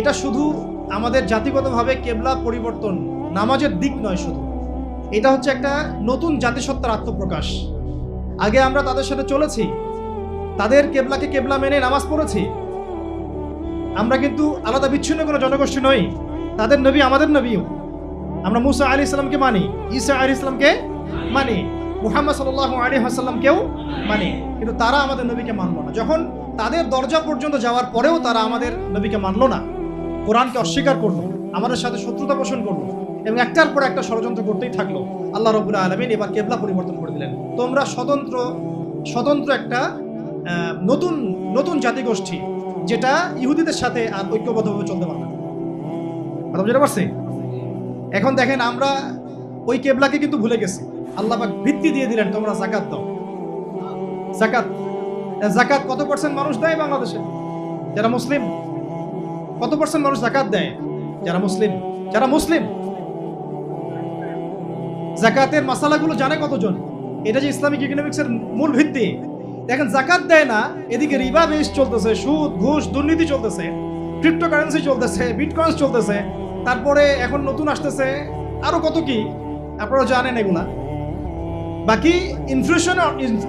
এটা শুধু আমাদের জাতিগতভাবে কেবলা পরিবর্তন, নামাজের দিক নয় শুধু, এটা হচ্ছে একটা নতুন জাতিসত্তার আত্মপ্রকাশ। আগে আমরা তাদের সাথে চলেছি, তাদের কেবলাকে কেবলা মেনে নামাজ পড়েছি। আমরা কিন্তু আলাদা বিচ্ছিন্ন কোনো জনগোষ্ঠী নই। তাদের নবী আমাদের নবীও। আমরা মুসা আলাইহিস সালামকে মানি, ঈসা আলাইহিস সালামকে মানি, মুহাম্মদ সাল্লাল্লাহু আলাইহি ওয়াসাল্লামকেও মানি, কিন্তু তারা আমাদের নবীকে মানলো না। যখন তাদের দরজা পর্যন্ত যাওয়ার পরেও তারা আমাদের নবীকে মানলো না, কোরআনকে অস্বীকার করলো, আমাদের সাথে শত্রুতা পোষণ করলো এবং একটার পর একটা ষড়যন্ত্র করতেই থাকলো, আল্লাহ রাব্বুল আলামিন এবার কেবলা পরিবর্তন করে দিলেন। তোমরা স্বতন্ত্র একটা নতুন জাতিগোষ্ঠী, যেটা ইহুদিদের সাথে আর ঐক্যবদ্ধভাবে চলতে পারবে না। কথা বুঝতে পারছি? এখন দেখেন, আমরা ওই কেবলাকে কিন্তু ভুলে গেছি। আল্লাহ পাক ভিত্তি দিয়ে দিলেন, তোমরা যাকাত দাও। যাকাত কত পার্সেন্ট মানুষ দেয় বাংলাদেশে? যারা মুসলিম। কত পার্সেন্ট মানুষ যাকাত দেয়? যারা মুসলিম। যাকাতের মাসালাগুলো জানে কতজন? এটা যে ইসলামিক ইকোনমিক্সের মূল ভিত্তি। দেখেন, যাকাত দেয় না, এদিকে রিবা বেশ চলতেছে, সুদ, ঘুষ, দুর্নীতি চলতেছে, ক্রিপ্টোকারেন্সি চলতেছে, বিটকয়েন্স চলতেছে, তারপরে এখন নতুন আসতেছে আরো কত কি, আপনারা জানেন এগুলা। বাকি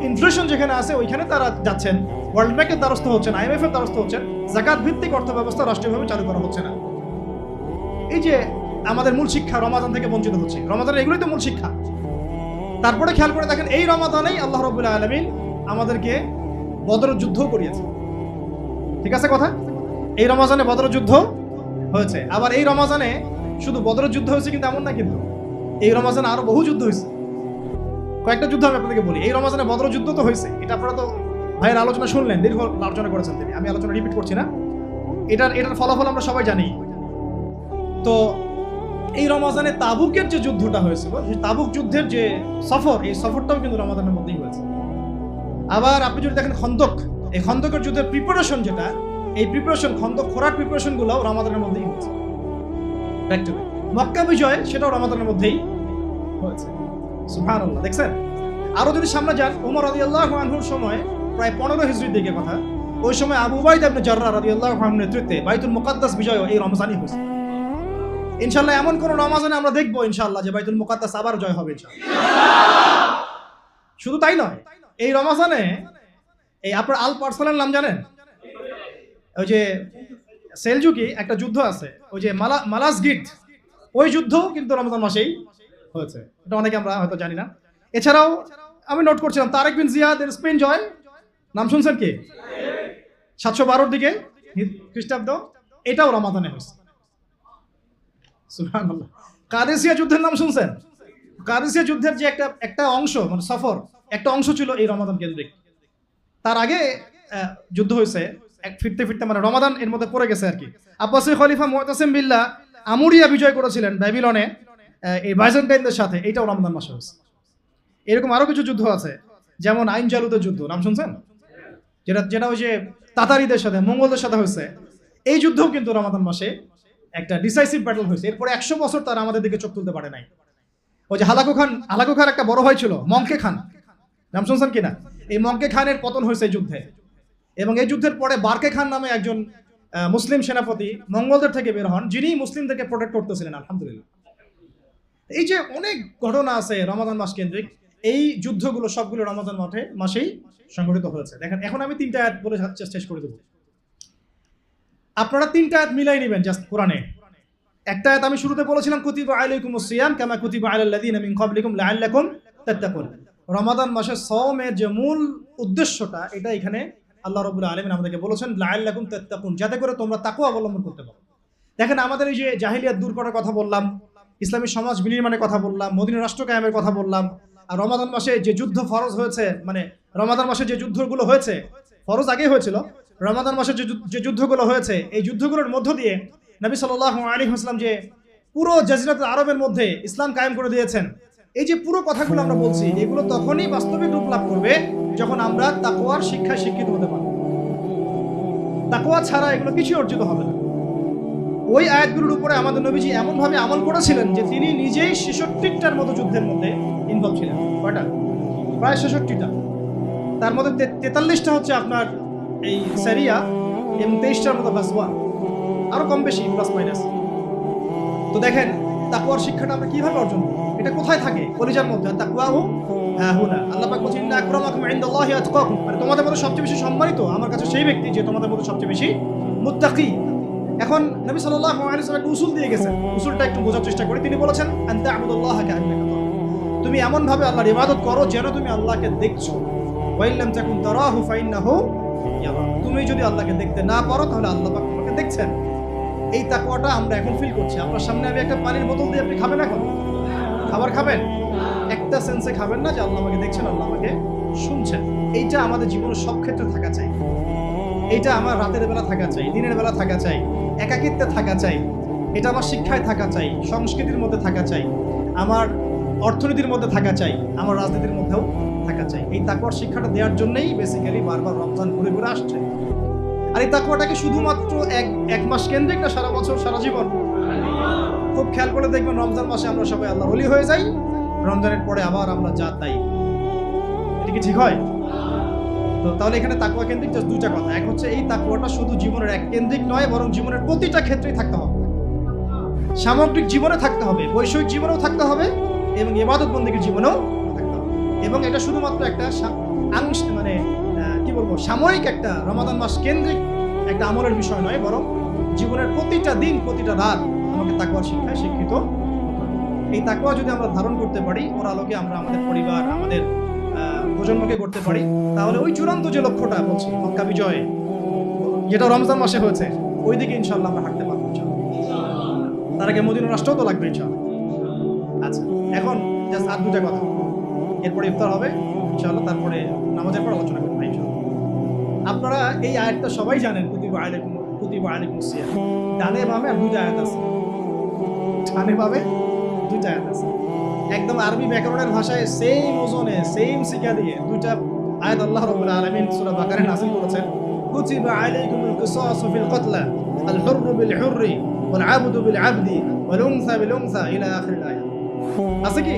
ইনফ্লেশন যেখানে আছে ওইখানে তারা যাচ্ছেন, ওয়ার্ল্ড ব্যাংকের দ্বারস্থ হচ্ছেন, IMF এর দ্বারস্থ হচ্ছেন। যাকাত ভিত্তিক অর্থ ব্যবস্থা রাষ্ট্রীয়ভাবে চালু করা হচ্ছে না। এই যে আমাদের মূল শিক্ষা, রমাদান থেকে বঞ্চিত হচ্ছে। রমাদানের এগুলোই তো মূল শিক্ষা। তারপরে খেয়াল করে দেখেন, এই রমাদানেই আল্লাহ রাব্বুল আলামিন আমাদেরকে বদরের যুদ্ধ করিয়েছে। ঠিক আছে কথা? এই রমাদানে বদরের যুদ্ধ হয়েছে। আবার এই রমাদানে শুধু বদরের যুদ্ধ হয়েছে কিন্তু এমন না, কিন্তু এই রমাদানে আরো বহু যুদ্ধ হয়েছে। কয়েকটা যুদ্ধ আমি আপনাদেরকে বলি। এই রমাদানে বদরের যুদ্ধ তো হয়েছে, এটা আপনারা তো ভাইয়ের আলোচনা শুনলেন, দীর্ঘ আলোচনা করেছেন তিনি, আমি আলোচনা রিপিট করছি না। এটার ফলাফল আমরা সবাই জানি। তো এই রমাদানে তাবুকের যে যুদ্ধটা হয়েছিল, তাবুক যুদ্ধের যে সফর, এই সফরটাও কিন্তু রমাদানের মধ্যেই হয়েছে। আবার আপনি যদি দেখেন খন্দক, এই খন্দকের যুদ্ধের প্রিপারেশন যেটা, এই প্রিপারেশন, খন্দক খোরার প্রিপারেশন গুলাও রমাদানের মধ্যেই হয়েছে। মক্কা বিজয়, সেটাও রমাদানের মধ্যেই হয়েছে। সুবহানাল্লাহ। দেখছেন? আরো যদি সামনে যান, ওমর রাদিয়াল্লাহু আনহুর সময়, প্রায় 15 হিজরির দিকে কথা, ওই সময় আবু উবাইদা ইবনে জাররাহ রাদিয়াল্লাহু আনহুর নেতৃত্বে বাইতুল মুকাদ্দাস বিজয় এই রমজানই হয়েছে। ইনশাআল্লাহ এমন কোন রমাজানে আমরা দেখবো ইনশাআল্লাহ যে বাইতুল মুকাদ্দাস আবার জয় হবে ইনশাআল্লাহ। শুধু তাই নয়, এই রমাজানে এই আপনার আল পার্সালের নাম জানেন? ওই যে সেলজুকি একটা যুদ্ধ আছে, ওই যে মালাজগিট, ওই যুদ্ধ কিন্তু রমজান মাসেই হয়েছে। এটা অনেকে আমরা হয়তো জানি না। এছাড়াও আমি নোট করছিলাম, তারেক বিন জিয়াদের স্পেন জয়, নাম শুনছেন কি? 712 দিকে খ্রিস্টাব্দ, এটাও রমাদানে হয়েছে। সুবহানাল্লাহ। কাদেসিয়া যুদ্ধের নাম শুনছেন? কাদেসিয়া যুদ্ধের যে একটা অংশ, মানে সফর, একটা অংশ ছিল এই রমাদান কেন্দ্রিক। তার আগে যুদ্ধ হয়েছে, ফিরতে ফিরতে মানে রমাদান এর মধ্যে পড়ে গেছে আর কি। আব্বাসী খলিফা মুতাসিম বিল্লাহ আমুরিয়া বিজয় করেছিলেন ব্যাবিলনে এই বাইজেন্টাইনদের সাথে, এইটাও রমাদান মাসে হয়েছে। এরকম আরো কিছু যুদ্ধ আছে, যেমন আইন জালুতের যুদ্ধ, নাম শুনছেন? যেটা ওই যে তাতারিদের সাথে, মঙ্গলদের সাথে হয়েছে। এই যুদ্ধও কিন্তু রমাদান মাসে একটা ডিসাইসিভ ব্যাটল হয়েছে। এরপরে 100 বছর তারা আমাদের দিকে চোখ তুলতে পারে নাই। ওই যে হালাকু খান একটা বড় ভাই ছিল, মঙ্কে খান, নাম শুনছেন কিনা? এই মঙ্কে খানের পতন হয়েছে এই যুদ্ধে। এবং এই যুদ্ধের পরে বারকে খান নামে একজন মুসলিম সেনাপতি মঙ্গলদের থেকে বের হন, যিনি মুসলিমদেরকে প্রোটেক্ট করতেছিলেন। আলহামদুলিল্লাহ। এই যে অনেক ঘটনা আছে রমাদান মাস কেন্দ্রিক, এই যুদ্ধগুলো সবগুলো রমাদান মাসেই সংঘটিত হয়েছে। দেখেন, এখন আমি 3টা আয়াত বলে শেষ করে দেব। আপনারা 3টা আয়াত মিলাই নেবেন জাস্ট কোরআনে। একটা আয়াত আমি শুরুতে বলেছিলাম, কুতিবা আলাইকুমুস সিয়াম কামা কুতিবা আলাল লাযিনা মিন ক্বাবলিকুম লাআল্লাকুম তাত্তাকুন। রমাদান মাসের সওমের যে মূল উদ্দেশ্যটা, এটা এখানে আল্লাহ রাব্বুল আলামিন আমাদেরকে বলেছেন লাআল্লাকুম তাত্তাকুন, যাতে করে তোমরা তাকওয়া অবলম্বন করতে পারো। দেখেন, আমাদের এই যে জাহিলিয়াত দূর করার কথা বললাম, ইসলামী সমাজ বিনির্মাণের কথা বললাম, মদিনা রাষ্ট্র কায়েমের কথা বললাম, আর রমাদান মাসে যে যুদ্ধ ফরজ হয়েছে, মানে রমাদান মাসে যে যুদ্ধগুলো হয়েছে, ফরজ আগেই হয়েছিল, রমাদান মাসে যে যুদ্ধগুলো হয়েছে, এই যুদ্ধগুলোর মধ্য দিয়ে নবী সাল্লাল্লাহু আলাইহি ওয়াসাল্লাম যে পুরো জাজিরাতুল আরবের মধ্যে ইসলাম কায়েম করে দিয়েছেন, এই যে পুরো কথাগুলো আমরা বলছি, এগুলো তখনই বাস্তবিক রূপ লাভ করবে যখন আমরা তাকওয়ার শিক্ষায় শিক্ষিত হতে পারব। তাকওয়া ছাড়া এগুলো কিছু অর্জিত হবে না। ওই আয়াতগুলোর উপরে আমাদের নবীজি এমনভাবে আমল করেছিলেন যে তিনি নিজেই 66টার মতো যুদ্ধের মধ্যে ইনভলভ ছিলেন। কয়টা? প্রায় 66টা। তার মধ্যে 43টা হচ্ছে আপনার এই সারিয়া এবং 23টার মতো গাজওয়া, আরো কম বেশি প্লাস মাইনাস। তো দেখেন, তাকওয়ার শিক্ষাটা আমরা কিভাবে অর্জন করব? এটা কোথায় থাকে? কলিজার মধ্যে। তাকওয়াহু হাহুনা। আল্লাহ পাক বলেন, ইন্না আকরামাকুম ইনদাল্লাহি আতকাকুম, মানে তোমাদের মধ্যে সবচেয়ে বেশি সম্মানিত আমার কাছে সেই ব্যক্তি যে তোমাদের মধ্যে সবচেয়ে বেশি মুত্তাকি। এখন নবী সাল্লাল্লাহু আলাইহি ওয়াসাল্লাম একটা উসুল দিয়ে গেছেন, উসুলটা একটু বোঝার চেষ্টা করি। তিনি বলেছেন, আনতা আবুদুল্লাহ কাআন্নাকা তারাহু, তুমি এমন ভাবে আল্লাহর ইবাদত করো যেন তুমি আল্লাহকে দেখছো। ওয়া ইল্লাম তাকুন তারাহু ফাইন্নাহু ইয়ারাক, তুমি যদি আল্লাহকে দেখতে না পারো তাহলে আল্লাহ পাক তোমাকে দেখছেন। এই তাকওয়াটা আমরা এখন ফিল করছি। আপনার সামনে আমি একটা পানির বোতল দিয়ে, আপনি খাবেন এখন? খাবার খাবেন? একটা সেন্সে খাবেন না যে আল্লাহ আমাকে দেখছেন, আল্লাহ আমাকে শুনছেন। এইটা আমাদের জীবনের সব ক্ষেত্রে থাকা চাই। এইটা আমার রাতের বেলা থাকা চাই, দিনের বেলা থাকা চাই, একাকিত্বে থাকা চাই। এটা আমার শিক্ষায় থাকা চাই, সংস্কৃতির মধ্যে থাকা চাই, আমার অর্থনীতির মধ্যে থাকা চাই, আমার রাজনীতির মধ্যেও থাকা চাই। এই তাকওয়ার শিক্ষাটা দেওয়ার জন্যই বেসিক্যালি বারবার রমজান ঘুরে ঘুরে আসছে। আর এই তাকওয়াটাকে শুধুমাত্র এক মাস কেন্দ্রিক না, সারা বছর সারা জীবন। খুব খেয়াল করে দেখবেন, রমজান মাসে আমরা সবাই আল্লাহর ওলি হয়ে যাই, রমজানের পরে আবার আমরা যা তাই। এটা কি ঠিক হয়? তো তাহলে এখানে তাকওয়া কেন্দ্রিক জাস্ট 2টা কথা। এক হচ্ছে এই তাকওয়াটা শুধু জীবনের এক কেন্দ্রিক নয়, বরং জীবনের প্রতিটা ক্ষেত্রেই থাকতে হবে। সামগ্রিক জীবনে থাকতে হবে, বৈষয়িক জীবনেও থাকতে হবে, এবং ইবাদত বন্দেগীর জীবনেও থাকতে হবে। এবং এটা শুধুমাত্র একটা মানে কি বলবো, সাময়িক একটা রমাদান মাস কেন্দ্রিক একটা আমলের বিষয় নয়, বরং জীবনের প্রতিটা দিন, প্রতিটা রাত আমাকে তাকওয়ার শিক্ষায় শিক্ষিত। এই তাকওয়া যদি আমরা ধারণ করতে পারি, ওর আলোকে আমরা আমাদের পরিবার, আমাদের প্রজন্মকে করতে পারি, তাহলে ওই চূড়ান্ত যে লক্ষ্যটা বলছি, মক্কা বিজয়, যেটা রমজান মাসে হয়েছে, ওই দিকে ইনশাআল্লাহ আমরা হাঁটতে পারবো। তার আগে মদিনা রাষ্ট্রও তো লাগবে ইনশাআল্লাহ। আচ্ছা, এখন জাস্ট আর 2টা কথা, এরপরে ইফতার হবে ইনশাআল্লাহ, তারপরে নামাজের পর আলোচনা করবো ইনশাআল্লাহ। আপনারা এই আয়াতটা সবাই জানেন, কুতিবা আলাইকুমুস সিয়াম। ডানে বামে 2টা আয়াত আছে, ডানে বামে 2টা আয়াত আছে। একদম আরবি ব্যাকরণের ভাষায় সেম ওজনে, সেম শিক্ষা দিয়ে 2টা আয়াত আল্লাহ রাব্বুল আলামিন সূরা বাকারে নাযিল করেছেন। কুতিবা আলাইকুমুল কিসাসু ফিল কতলা আল হুররু বিল হুররি ওয়াল আবদু বিল আবদি ওয়াল উনসা বিল উনসা ইলা আখির আয়াত। আছে কি?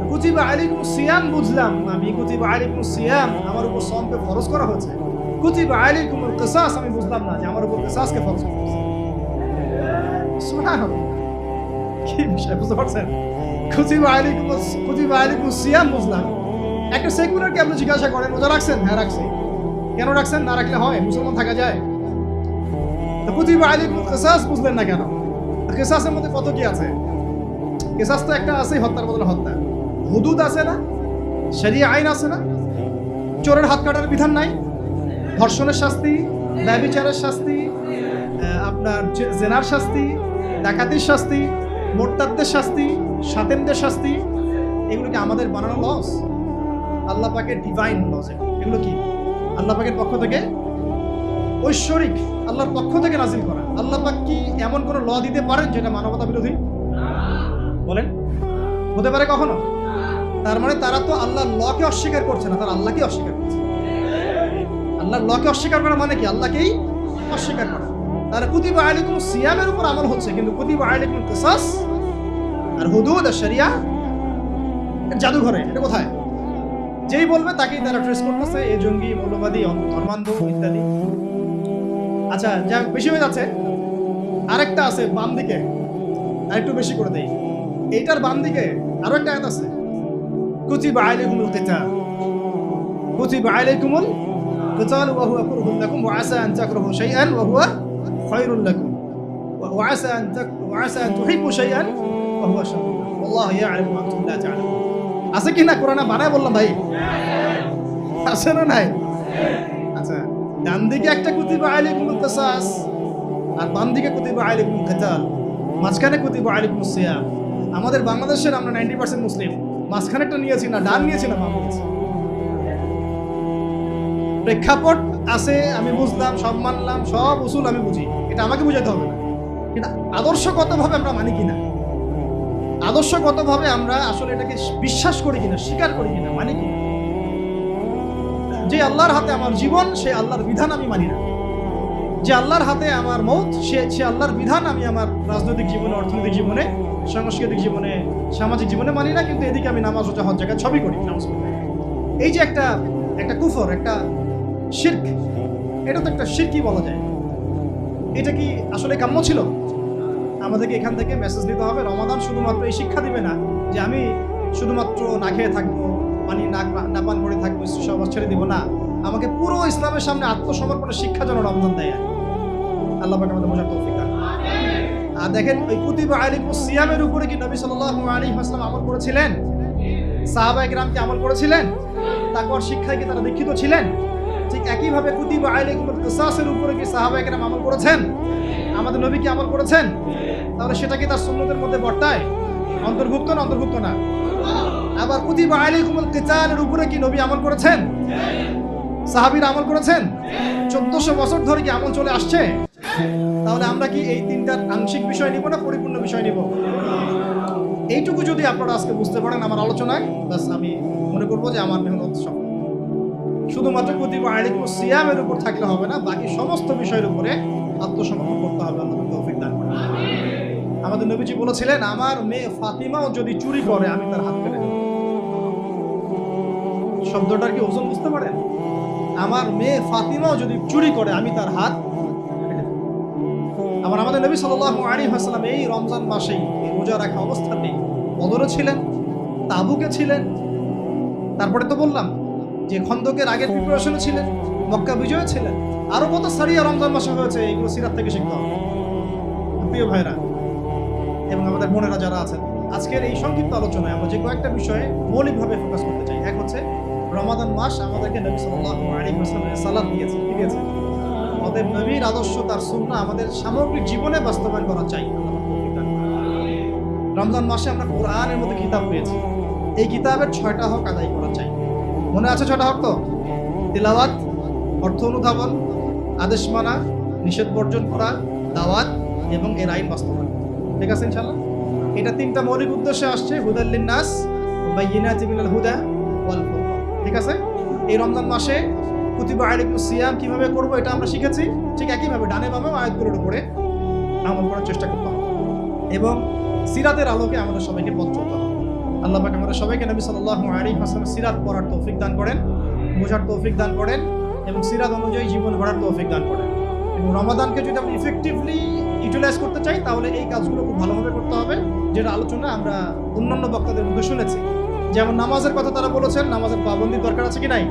কুতিবা আলাইকুমুস সিয়াম বুঝলাম আমি, কুতিবা আলাইকুমুস সিয়াম আমার উপর সিয়ামকে ফরজ করা হয়েছে। কুতিবা আলাইকুমুল কিসাস আমি বুঝলাম না যে আমার উপর কিসাসকে ফরজ করা হয়েছে। সুবহানাল্লাহ, কি বিষয় বুঝতে পারছেন? কুতিবা আলাইকুমুস সিয়াম বুঝলাম। একটা সেকুলারকে আপনি জিজ্ঞাসা করেন, রোজা রাখছেন? হ্যাঁ রাখছি। কেন রাখছেন? না রাখলে হয়? মুসলমান থাকা যায়? তো কুতিবা আলাইকুমুল কিসাস বুঝলেন না কেন? কিসাসের মধ্যে কত কি আছে? কিসাস তো একটা আছে, হত্যার বদলে হত্যা। হুদুদ আছে না? শরিয়া আইন আছে না? চোরের হাত কাটার বিধান নাই? ধর্ষণের শাস্তি, ব্যভিচারের শাস্তি, আপনার জেনার শাস্তি, ডাকাতির শাস্তি, মোরতাদদের শাস্তি, শাতেনদের শাস্তি, এগুলো কি আমাদের বানানো লস? আল্লাহ পাকের ডিভাইন লস। এগুলো কি আল্লাহ পাকের পক্ষ থেকে ঐশ্বরিক, আল্লাহর পক্ষ থেকে নাজিল করা। আল্লাহ পাক কি এমন কোনো ল দিতে পারেন যেটা মানবতা বিরোধী? বলেন, হতে পারে কখনো? তার মানে তারা তো আল্লাহর লকে অস্বীকার করছে না, তারা আল্লাহকে অস্বীকার করছে। আল্লাহর লকে অস্বীকার করা মানে কি? আল্লাহকেই অস্বীকার করা। তারা কুতিবা আলাইকুম সিয়ামের উপর আমল হচ্ছে, কিন্তু কুতিবা আলাইকুম কিসাস আর হুদুদ আর শরিয়া জাদুঘরে, এটা কোথায়? যেই বলবে তাকেই তারা ট্রেস করতেছে, এই জঙ্গি, মৌলবাদী, ধর্মান্ধ ইত্যাদি। আচ্ছা, যা বেশি হয়ে যাচ্ছে, আরেকটা আছে বাম দিকে, আরেকটু বেশি করে দেই। এইটার বাম দিকে আরো একটা আয়াত আছে, কুতিবা আলাইকুমুল কিতাল, কুতিবা আলাইকুমুল কিতাল ওয়া হুয়া কুরহুন লাকুম ওয়া আসা আন তাকরাহু শাইআন ওয়া হুয়া খায়রুল লাকুম ওয়া আসা আন তুহিব্বু শাইআন ওয়া হুয়া শাররুন লাকুম ওয়াল্লাহু ইয়া'লামু মা আনতুম লা তা'লামুন। আছে কি না? কোরআনে বানায় বললাম ভাই, আছে না নাই? আচ্ছা, ডান দিকে একটা কুতিবা আলাইকুমুল কিসাস আর বাম দিকে কুতিবা আলাইকুমুল কিতাল, মাঝখানে কুতিবা আলাইকুমুস সিয়াম। আমাদের বাংলাদেশের আমরা 90% মুসলিম, মাঝখানেরটা নিয়েছি না, ডান নিয়েছি না বাম নিয়েছি। প্রেক্ষাপট আছে, আমি বুঝলাম, সব মানলাম, সব উসুল আমি বুঝি, এটা আমাকে বুঝাতে হবে না। কিন্তু আদর্শগতভাবে আমরা মানি কিনা, আদর্শগতভাবে আমরা আসলে এটাকে বিশ্বাস করি কিনা, স্বীকার করি কিনা, মানি কিনা। যে আল্লাহর হাতে আমার জীবন, সে আল্লাহর বিধান আমি মানি না। যে আল্লাহর হাতে আমার মৌত, সে আল্লাহর বিধান আমি আমার রাজনৈতিক জীবনে, অর্থনৈতিক জীবনে, সাংস্কৃতিক জীবনে, সামাজিক জীবনে মানি না। কিন্তু এদিকে আমি নামাজ, রোজা, হজ, যাকাত সবই করি। এই যে একটা কুফর, একটা শিরক, এটা তো একটা শিরকই বলা যায়। এটা কি আসলে কাম্য ছিল? আমাদেরকে এখান থেকে মেসেজ দিতে হবে, রমাদান শুধুমাত্র এই শিক্ষা দিবে না যে আমি শুধুমাত্র না খেয়ে থাকবো, পানি না পান করে থাকবো, সব ছেড়ে দিব না। আমাকে পুরো ইসলামের সামনে আত্মসমর্পণের শিক্ষা যেন রমজান দেয়। আল্লাহ পাক আমাদের বোঝার তৌফিক দান। আর দেখেন, ওই কুতিবা আলাইকুমুস সিয়ামের উপরে কি নবী সাল্লাল্লাহু আলাইহি ওয়াসাল্লাম আমল করেছিলেন? সাহাবায়ে কিরাম কি আমল করেছিলেন? তাকওয়ার শিক্ষায় কি তারা দীক্ষিত ছিলেন? ঠিক একইভাবে কুতিবা আলাইকুমুল কিসাসের উপরে কি সাহাবায়ে কিরাম আমল করেছেন? আমাদের নবী কি আমল করেছেন? তাহলে সেটা কি তার সুন্নতের মধ্যে বর্তায়? অন্তর্ভুক্ত না অন্তর্ভুক্ত না? আবার কুতিবা আলাইকুমুল কিতালের উপরে কি নবী আমল করেছেন? সাহাবীরা আমল করেছেন? 1400 বছর ধরে কি আমল চলে আসছে? তাহলে আমরা কি এই তিনটার আংশিক বিষয় নিব না পরিপূর্ণ বিষয় নিব? এইটুকু যদি আপনারা আজকে বুঝতে পারেন আমার আলোচনায়, বাস আমি মনে করবো যে আমার মেহনত সফল। শুধুমাত্র কুতিবা আলাইকুমুস সিয়ামের উপর থাকলে হবে না, বাকি সমস্ত বিষয়ের উপরে আত্মসমর্পণ করতে হবে। আল্লাহ তৌফিক দান করুন। আমাদের নবীজি বলেছিলেন, আমার মেয়ে ফাতিমাও যদি চুরি করে আমি তার হাত কেটে দেব। শব্দটার কি ওজন বুঝতে পারেন? আমার মেয়ে ফাতিমাও যদি চুরি করে আমি তার হাত কেটে দেব। আবার আমাদের নবী সাল্লাল্লাহু আলাইহি ওয়াসাল্লাম এই রমজান মাসেই রোজা রাখা অবস্থাতেই বদরে ছিলেন, তাবুকে ছিলেন, তারপরে তো বললাম যে খন্দকের আগের প্রিপারেশনে ছিলেন, মক্কা বিজয়ে ছিলেন, আরো কত সারিয়া রমজান মাসে হয়েছে, এগুলো সিরাত থেকে শিখতে হবে প্রিয় ভাইরা এবং আমাদের বোনেরা যারা আছেন। আজকের এই সংক্ষিপ্ত আলোচনায় আমরা যে কয়েকটা বিষয়ে মৌলিকভাবে ফোকাস করতে চাই। এক হচ্ছে, রমাদান মাস আমাদেরকে নবী সাল্লাল্লাহু আলাইহি ওয়াসাল্লামের সালাত দিয়েছে, ঠিক আছে? আমাদের নবীর আদর্শ, তার সুন্নাহ আমাদের সামগ্রিক জীবনে বাস্তবায়ন করা চাই। রমজান মাসে আমরা কোরআনের মতো কিতাব পেয়েছি, এই কিতাবের 6টা হক আদায় করা চাই। মনে আছে 6টা হক? তো তিলাওয়াত, অর্থ অনুধাবন, আদেশ মানা, নিষেধ বর্জন করা, দাওয়াত এবং এর আইন বাস্তবায়ন। ঠিক আছে ইনশাআল্লাহ? এটা 3টা মৌলিক উদ্দেশ্যে আসছে, হুদাল লিন্নাস ওয়া বায়িনাতিন মিনাল হুদা ওয়াল ফুরকান। ঠিক আছে? এই রমজান মাসে কুতিবা আলাইকুমুস সিয়াম কিভাবে করব এটা আমরা শিখেছি। ঠিক একইভাবে ডানে বামে আয়াতগুলোর উপরে আমল করার চেষ্টা করতে হবে এবং সিরাতের আলোকে আমাদের সবাইকে পথ চলতে হবে। আল্লাহ পাক আমাদের সবাইকে নবী সাল্লাল্লাহু আলাইহি ওয়াসাল্লামের সিরাত পড়ার তৌফিক দান করেন, বোঝার তৌফিক দান করেন এবং সিরাত অনুযায়ী জীবন গড়ার তৌফিক দান করেন। এবং রমাদানকে যদি আমরা ইফেক্টিভলি ইউটিলাইজ করতে চাই তাহলে এই কাজগুলো খুব ভালোভাবে করতে হবে, যেটা আলোচনা আমরা অন্যান্য বক্তাদের মধ্যে শুনেছি। যেমন নামাজের কথা তারা বলেছেন, নামাজের পাবন্দির দরকার আছে কি নাই?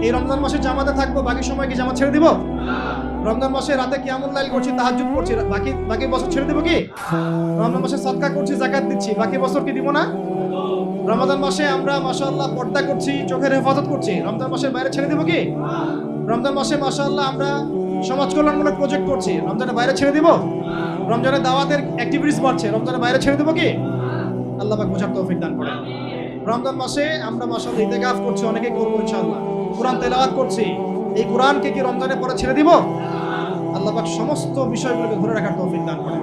এই রমজান মাসে জামাতে থাকবো, বাকি সময় কি জামাত ছেড়ে দিব? রমজান মাসে রাতে কিয়ামুল লাইল করছি, তাহাজ্জুদ করছি, বাকি বছর ছেড়ে দিব কি? রমজান মাসে সাদকা করছি, যাকাত দিচ্ছি, বাকি বছর কি দিব না? রমজান মাসে আমরা মাশাআল্লাহ পর্দা করছি, চোখের হেফাজত করছি, রমজান মাসের বাইরে ছেড়ে দিব কি? রমজান মাসে মাশাআল্লাহ আমরা সমাজ কল্যাণমূলক প্রজেক্ট করছি, রমজানের বাইরে ছেড়ে দিব? রমজানের দাওয়াতের অ্যাক্টিভিটিস বাড়ছে, রমজানের বাইরে ছেড়ে দেবো কি? আল্লাহ পাক বোঝার তৌফিক দান করেন। রমজান মাসে আমরা মাশাআল্লাহ ইতিকাফ করছি, অনেকেই করবো ইনশাআল্লাহ। কোরআন তেলাওয়াত করছি, এই কোরআনকে কি রমজানের পরে ছেড়ে দিব? আল্লাহ পাক সমস্ত বিষয়গুলোকে ধরে রাখার তৌফিক দান করেন।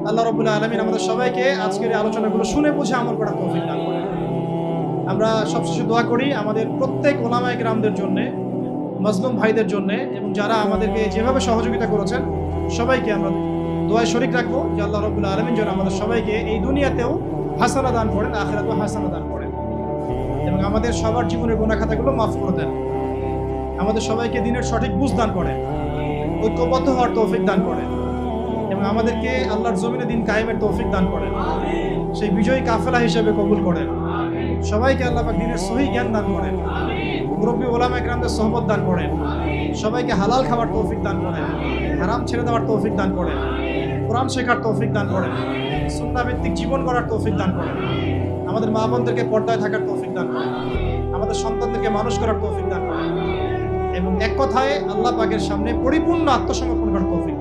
আল্লাহ রাব্বুল আলামিন আমাদের সবাইকে আজকের এই আলোচনাগুলো শুনে বুঝে আমল করার তৌফিক দান করেন। আমরা সবশেষে দোয়া করি আমাদের প্রত্যেক ওলামায়ে কেরামদের জন্য, মাজলুম ভাইদের জন্য, এবং যারা আমাদেরকে যেভাবে সহযোগিতা করেছেন সবাইকে আমরা দোয়ায় শরীক রাখবো যে আল্লাহ রাব্বুল আলামিন যেন আমাদের সবাইকে এই দুনিয়াতেও হাসানা দান করেন, আখিরাতেও হাসানা দান করেন, এবং আমাদের সবার জীবনের গুনাহ খাতাগুলো মাফ করে দেন। আমাদের সবাইকে দিনের সঠিক বুঝ দান করেন, ঐক্যবদ্ধ হওয়ার তৌফিক দান করেন, এবং আমাদেরকে আল্লাহর জমিনে দিন কায়েমের তৌফিক দান করেন, সেই বিজয়ী কাফেলা হিসেবে কবুল করেন। সবাইকে আল্লাহ পাক দিনের সহি জ্ঞান দান করেন, মুরব্বী ওলামায়ে কেরামদের সোহবত দান করেন, সবাইকে হালাল খাওয়ার তৌফিক দান করেন, হারাম ছেড়ে দেওয়ার তৌফিক দান করেন, কোরআন শেখার তৌফিক দান করেন, সুন্নাহ ভিত্তিক জীবন গড়ার তৌফিক দান করেন, আমাদের মা বোনদেরকে পর্দায় থাকার তৌফিক দান করেন, আমাদের সন্তানদেরকে মানুষ করার তৌফিক দান করেন, এবং এক কথায় আল্লাহ পাকের সামনে পরিপূর্ণ আত্মসমর্পণ করার তৌফিক